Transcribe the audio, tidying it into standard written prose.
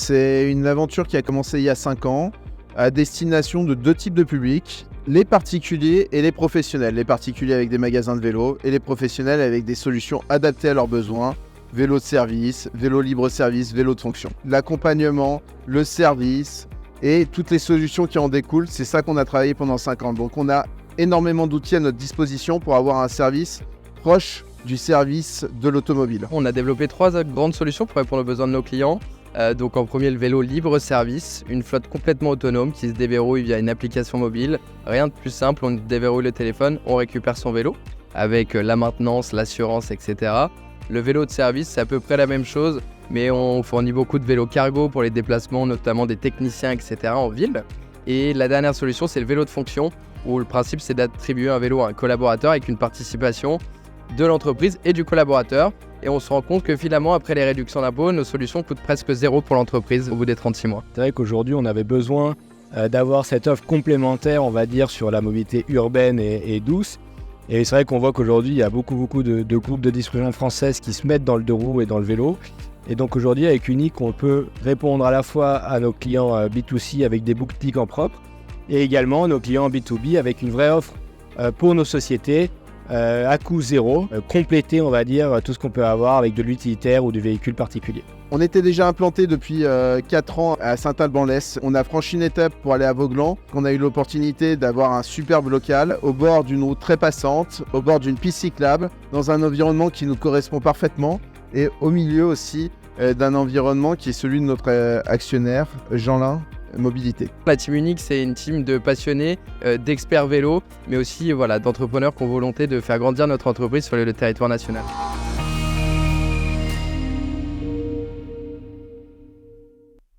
C'est une aventure qui a commencé il y a 5 ans, à destination de 2 types de publics, les particuliers et les professionnels. Les particuliers avec des magasins de vélo et les professionnels avec des solutions adaptées à leurs besoins. Vélo de service, vélo libre-service, vélo de fonction. L'accompagnement, le service et toutes les solutions qui en découlent, c'est ça qu'on a travaillé pendant 5 ans. Donc on a énormément d'outils à notre disposition pour avoir un service proche du service de l'automobile. On a développé 3 grandes solutions pour répondre aux besoins de nos clients. Donc en premier, le vélo libre service, une flotte complètement autonome qui se déverrouille via une application mobile. Rien de plus simple, on déverrouille le téléphone, on récupère son vélo avec la maintenance, l'assurance, etc. Le vélo de service, c'est à peu près la même chose, mais on fournit beaucoup de vélos cargo pour les déplacements, notamment des techniciens, etc. en ville. Et la dernière solution, c'est le vélo de fonction, où le principe, c'est d'attribuer un vélo à un collaborateur avec une participation de l'entreprise et du collaborateur. Et on se rend compte que finalement, après les réductions d'impôts, nos solutions coûtent presque zéro pour l'entreprise au bout des 36 mois. C'est vrai qu'aujourd'hui, on avait besoin d'avoir cette offre complémentaire, on va dire, sur la mobilité urbaine et douce. Et c'est vrai qu'on voit qu'aujourd'hui, il y a beaucoup de groupes de distribution françaises qui se mettent dans le deux roues et dans le vélo. Et donc aujourd'hui, avec Unique, on peut répondre à la fois à nos clients B2C avec des boutiques en propre et également à nos clients B2B avec une vraie offre pour nos sociétés à coût zéro, compléter, on va dire, tout ce qu'on peut avoir avec de l'utilitaire ou du véhicule particulier. On était déjà implanté depuis 4 ans à Saint-Alban-l'Est. On a franchi une étape pour aller à Vauglan. On a eu l'opportunité d'avoir un superbe local au bord d'une route très passante, au bord d'une piste cyclable, dans un environnement qui nous correspond parfaitement et au milieu aussi d'un environnement qui est celui de notre actionnaire, Jeanlin Mobilité. La Team Unique, c'est une team de passionnés, d'experts vélo, mais aussi d'entrepreneurs qui ont volonté de faire grandir notre entreprise sur le territoire national.